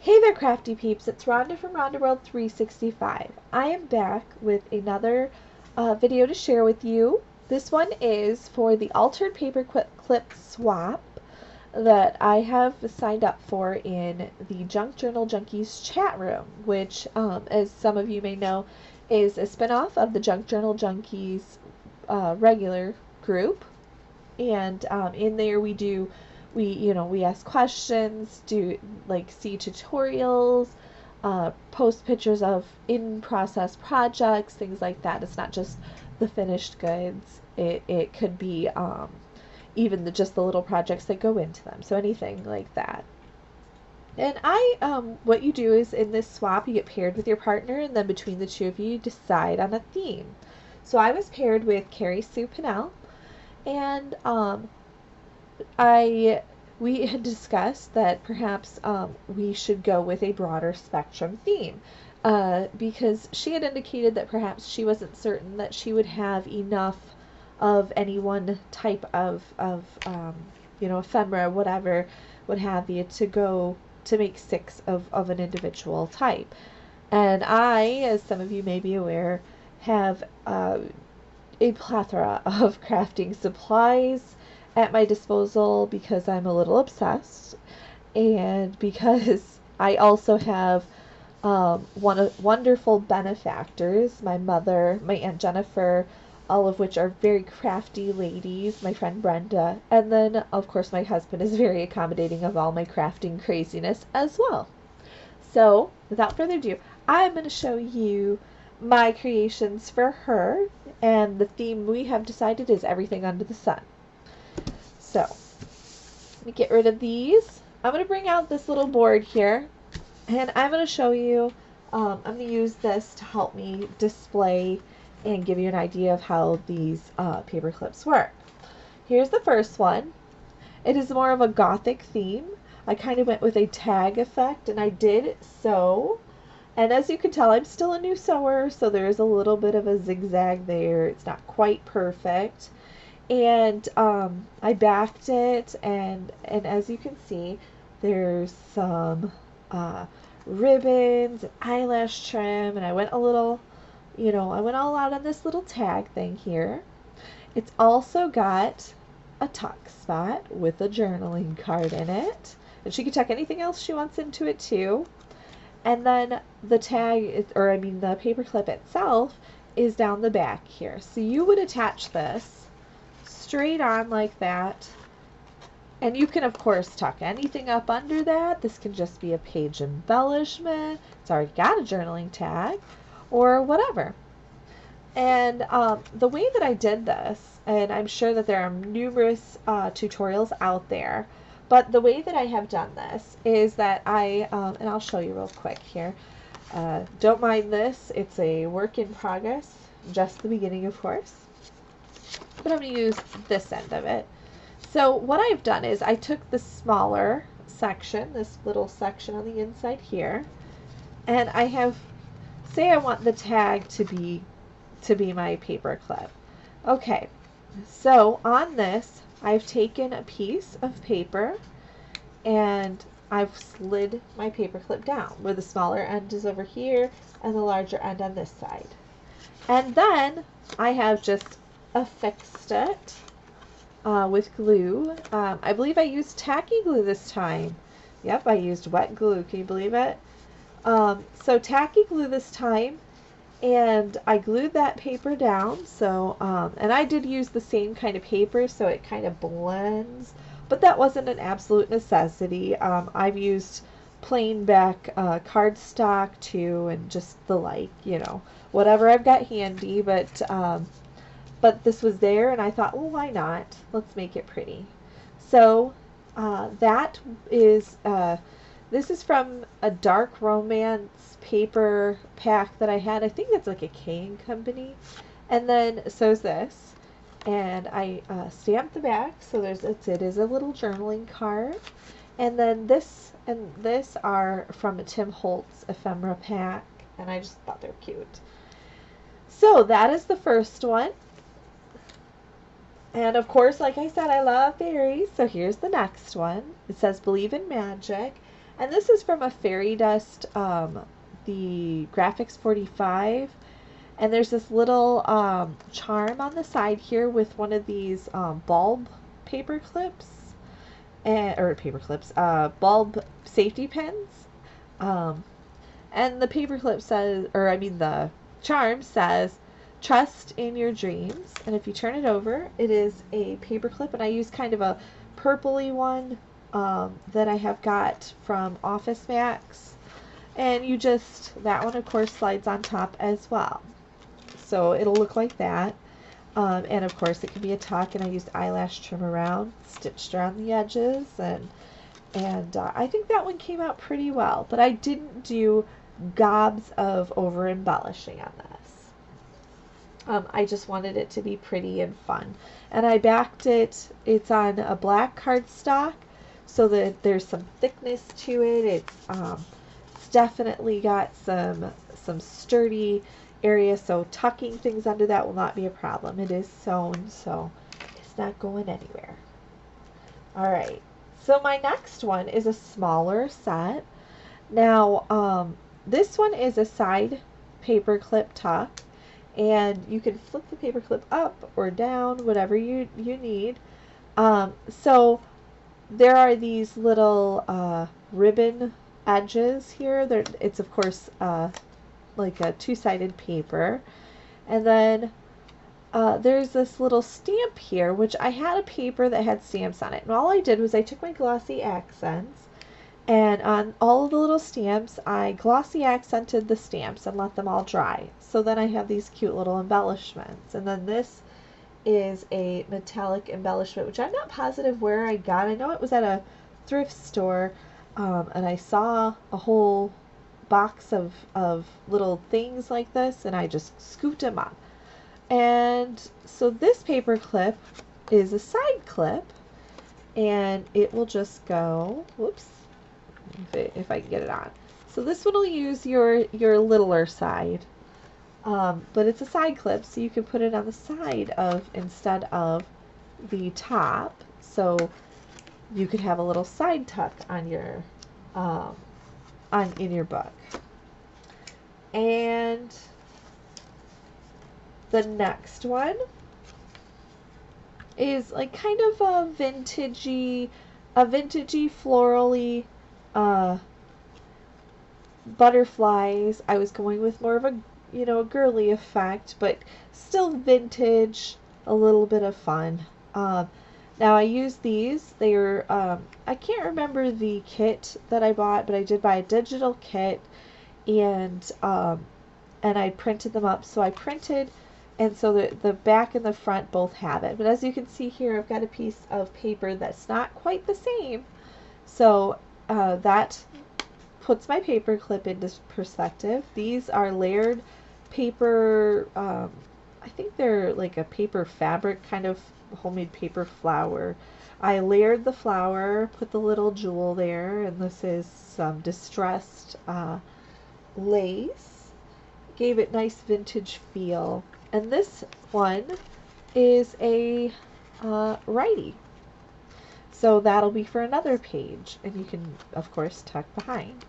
Hey there, crafty peeps. It's Rhonda from Rhonda World 365. I am back with another video to share with you. This one is for the altered paperclip swap that I have signed up for in the Junk Journal Junkies chat room, which, as some of you may know, is a spinoff of the Junk Journal Junkies regular group. And in there we ask questions, see tutorials, post pictures of in-process projects, things like that. It's not just the finished goods. It could be even just the little projects that go into them. So anything like that. And what you do is in this swap, you get paired with your partner, and then between the two of you, decide on a theme. So I was paired with Kari Sue Pennel, and we had discussed that perhaps we should go with a broader spectrum theme, because she had indicated that perhaps she wasn't certain that she would have enough of any one type of ephemera, whatever, what have you, to make 6 of an individual type. And I, as some of you may be aware, have a plethora of crafting supplies at my disposal because I'm a little obsessed, and because I also have wonderful benefactors, my mother, my Aunt Jennifer, all of which are very crafty ladies, my friend Brenda, and then of course my husband is very accommodating of all my crafting craziness as well. So without further ado, I'm going to show you my creations for her, and the theme we have decided is everything under the sun. So, let me get rid of these. I'm going to bring out this little board here, and I'm going to show you, I'm going to use this to help me display and give you an idea of how these paper clips work. Here's the first one. It is more of a gothic theme. I kind of went with a tag effect, and I did sew. And as you can tell, I'm still a new sewer, so there is a little bit of a zigzag there. It's not quite perfect. And I backed it, and as you can see, there's some ribbons and eyelash trim, and I went a little, I went all out on this little tag thing here. It's also got a tuck spot with a journaling card in it, and she can tuck anything else she wants into it too. And then the tag, the paper clip itself is down the back here. So you would attach this straight on like that, and you can of course tuck anything up under that. This can just be a page embellishment, it's already got a journaling tag, or whatever. And the way that I did this, and I'm sure that there are numerous tutorials out there, but the way that I have done this is that and I'll show you real quick here. Don't mind this, it's a work in progress, just the beginning of course. But I'm going to use this end of it. So what I've done is I took the smaller section, this little section on the inside here, and I have, say I want the tag to be my paper clip. Okay, so on this I've taken a piece of paper and I've slid my paper clip down, where the smaller end is over here and the larger end on this side. And then I have just affixed it with glue. I believe I used tacky glue this time. Yep, I used wet glue. Can you believe it? So tacky glue this time, and I glued that paper down. So, and I did use the same kind of paper, so it kind of blends, but that wasn't an absolute necessity. I've used plain back cardstock too, and just the like, whatever I've got handy, but this was there, and I thought, well, why not? Let's make it pretty. So that is, this is from a dark romance paper pack that I had. I think it's like a K & Company. And then so's this. And I stamped the back, so it is a little journaling card. And then this and this are from a Tim Holtz ephemera pack, and I just thought they were cute. So that is the first one. And of course, like I said, I love fairies, so here's the next one. It says Believe in Magic, And this is from a fairy dust, the Graphics 45. And there's this little charm on the side here with one of these bulb paper clips, bulb safety pins. And the paper clip says, the charm says, trust in your dreams. And if you turn it over, it is a paper clip. And I use kind of a purpley one that I have got from Office Max. And that one of course slides on top as well. So it'll look like that. And of course it can be a tuck, and I used eyelash trim around, stitched around the edges, and I think that one came out pretty well. But I didn't do gobs of over embellishing on this. I just wanted it to be pretty and fun. And I backed it, it's on a black cardstock, so that there's some thickness to it. It's definitely got some sturdy area, so tucking things under that will not be a problem. It is sewn, so it's not going anywhere. Alright, so my next one is a smaller set. Now, this one is a side paper clip tuck, and you can flip the paper clip up or down, whatever you need. So there are these little ribbon edges here. It's of course like a two-sided paper, and then there's this little stamp here, which I had a paper that had stamps on it, and all I did was I took my glossy accents, and on all of the little stamps I glossy accented the stamps and let them all dry. So then I have these cute little embellishments. And then this is a metallic embellishment, which I'm not positive where I got. I know it was at a thrift store, and I saw a whole box of little things like this, and I just scooped them up. And so this paper clip is a side clip, and it will just go, whoops, if I can get it on. So this one will use your littler side, but it's a side clip, so you can put it on the side instead of the top, so you could have a little side tuck on your in your book. And the next one is like kind of a vintagey florally butterflies. I was going with more of a a girly effect, but still vintage, a little bit of fun. Now I use these. They're I can't remember the kit that I bought, but I did buy a digital kit, and I printed them up. So I printed, and so the back and the front both have it. But as you can see here, I've got a piece of paper that's not quite the same. So that puts my paper clip into perspective. These are layered paper, I think they're like a paper fabric, kind of homemade paper flower. I layered the flower, put the little jewel there, and this is some distressed lace. Gave it nice vintage feel. And this one is a righty. So that'll be for another page, and you can, of course, tuck behind.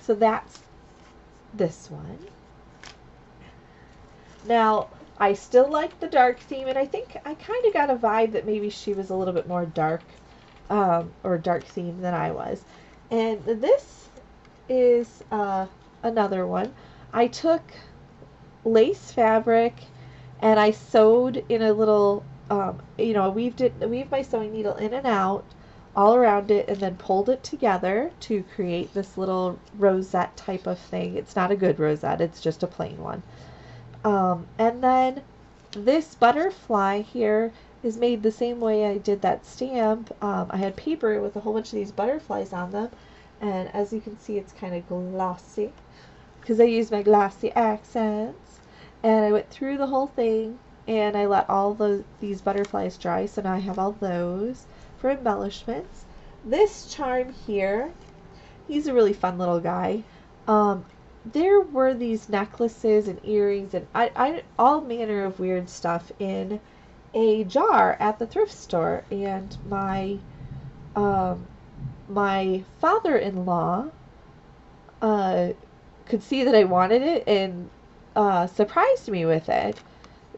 So that's this one. Now, I still like the dark theme, and I think I kind of got a vibe that maybe she was a little bit more dark, or dark theme than I was. And this is another one. I took lace fabric, and I sewed in a little, I weaved my sewing needle in and out all around it, and then pulled it together to create this little rosette type of thing. It's not a good rosette, it's just a plain one. And then this butterfly here is made the same way I did that stamp. I had paper with a whole bunch of these butterflies on them, and as you can see, it's kind of glossy because I used my glossy accents, and I went through the whole thing, and I let all these butterflies dry, so now I have all those for embellishments. This charm here, he's a really fun little guy. There were these necklaces and earrings and all manner of weird stuff in a jar at the thrift store, and my my father-in-law could see that I wanted it and surprised me with it.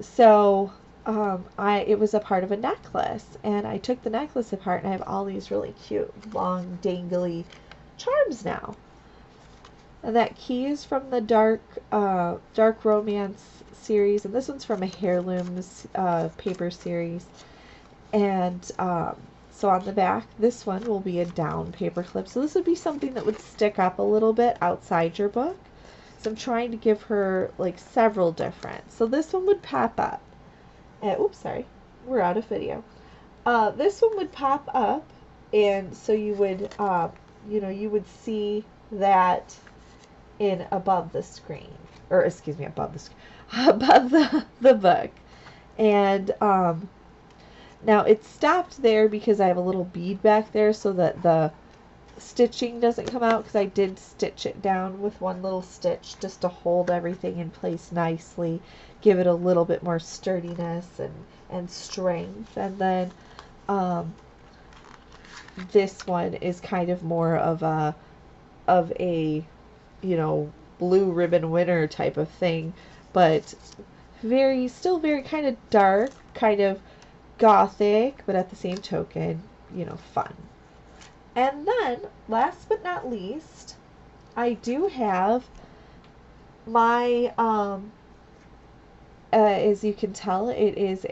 So it was a part of a necklace, and I took the necklace apart, and I have all these really cute, long, dangly charms now. And that key is from the Dark Romance series, and this one's from a Heirlooms paper series. And so on the back, this one will be a down paperclip. So this would be something that would stick up a little bit outside your book. So I'm trying to give her like several different. So this one would pop up. Oops, sorry, we're out of video. This one would pop up, and so you would, you would see that in above the screen, or excuse me, above the screen, above the book. And now it stopped there because I have a little bead back there so that the stitching doesn't come out, because I did stitch it down with one little stitch just to hold everything in place nicely, give it a little bit more sturdiness and strength. And then this one is kind of more of a blue ribbon winner type of thing, but still very kind of dark, kind of gothic, but at the same token, fun. And then, last but not least, I do have my, as you can tell, it is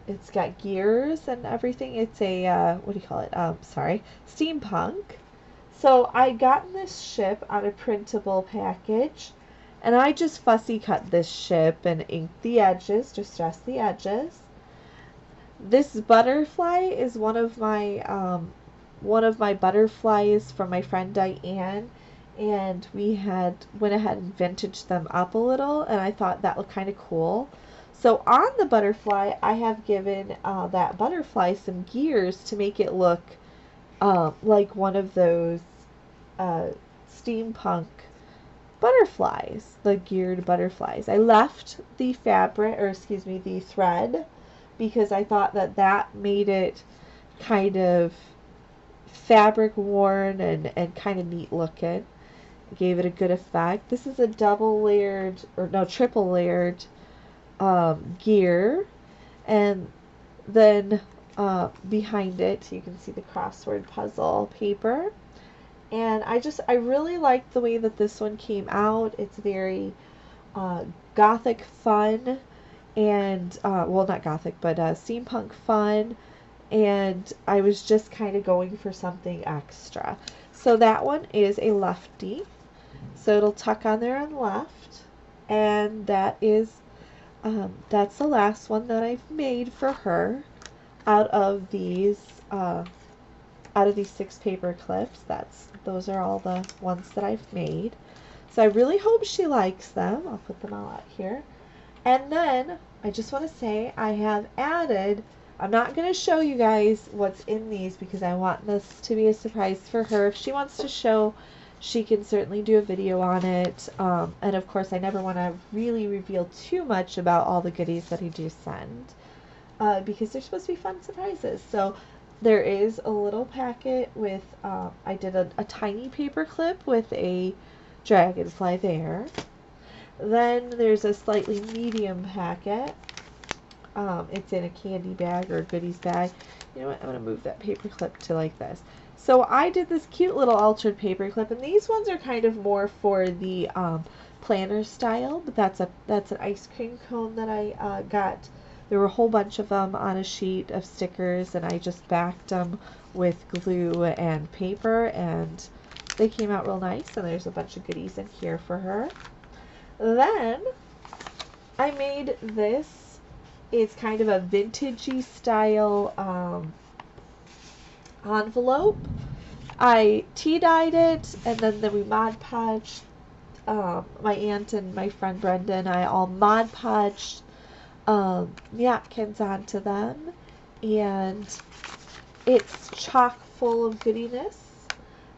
it's got gears and everything. It's a, what do you call it? Steampunk. So I got this ship on a printable package, and I just fussy cut this ship and inked the edges, just the edges. This butterfly is one of my butterflies from my friend Diane, and we went ahead and vintaged them up a little, and I thought that looked kind of cool. So on the butterfly, I have given that butterfly some gears to make it look like one of those steampunk butterflies, the geared butterflies. I left the the thread, because I thought that made it kind of fabric worn and kind of neat looking. Gave it a good effect. This is a triple layered gear, and then behind it you can see the crossword puzzle paper. And I really like the way that this one came out. It's very gothic fun, and well, not gothic, but steampunk fun, and I was just kind of going for something extra. So that one is a lefty, so it'll tuck on there on the left, and that is that's the last one that I've made for her out of these 6 paper clips. Those are all the ones that I've made. So I really hope she likes them. I'll put them all out here. And then I just want to say I have added, I'm not going to show you guys what's in these because I want this to be a surprise for her. If she wants to show, she can certainly do a video on it. And of course, I never want to really reveal too much about all the goodies that I do send, because they're supposed to be fun surprises. So there is a little packet with, I did a tiny paper clip with a dragonfly there. Then there's a slightly medium packet. It's in a candy bag or a goodies bag. You know what? I'm going to move that paper clip to like this. So I did this cute little altered paper clip, and these ones are kind of more for the planner style, but that's an ice cream cone that I got. There were a whole bunch of them on a sheet of stickers, and I just backed them with glue and paper, and they came out real nice, and there's a bunch of goodies in here for her. Then I made this. It's kind of a vintagey style envelope. I tea-dyed it, and then we Mod Podged. My aunt and my friend Brenda and I all Mod Podged napkins onto them, and it's chock full of goodiness,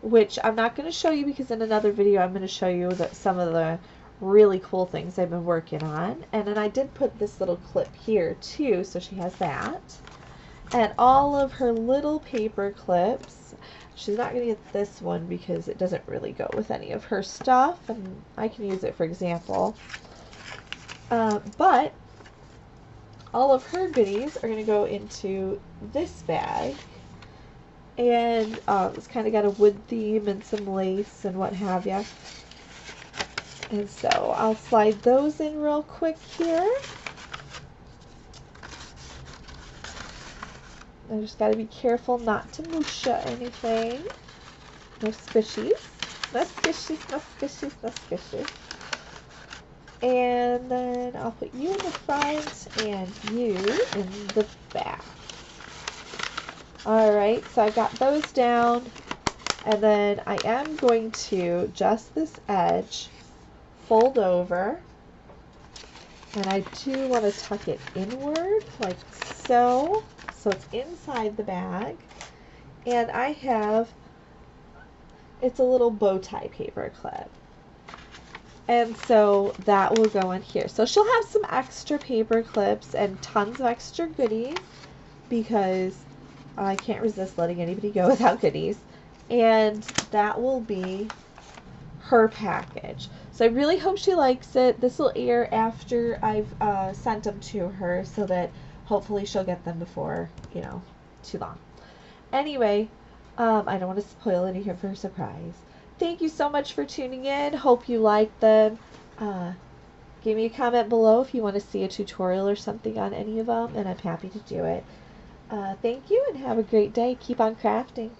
which I'm not going to show you because in another video I'm going to show you some of the really cool things I've been working on. And then I did put this little clip here too, so she has that. And all of her little paper clips. She's not going to get this one because it doesn't really go with any of her stuff, and I can use it for example. But all of her goodies are going to go into this bag. And it's kind of got a wood theme and some lace and what have you. And so I'll slide those in real quick here. I just got to be careful not to musha anything. No squishies. No squishies, no squishies, no squishies. And then I'll put you in the front and you in the back. Alright, so I got those down. And then I am going to just this edge, fold over. And I do want to tuck it inward, like so. So it's inside the bag. And I have, it's a little bow tie paper clip. And so that will go in here. So she'll have some extra paper clips and tons of extra goodies because I can't resist letting anybody go without goodies. And that will be her package. So I really hope she likes it. This will air after I've sent them to her so that hopefully she'll get them before, you know, too long. Anyway, I don't want to spoil any of her surprise. Thank you so much for tuning in. Hope you liked them. Give me a comment below if you want to see a tutorial or something on any of them, and I'm happy to do it. Thank you and have a great day. Keep on crafting.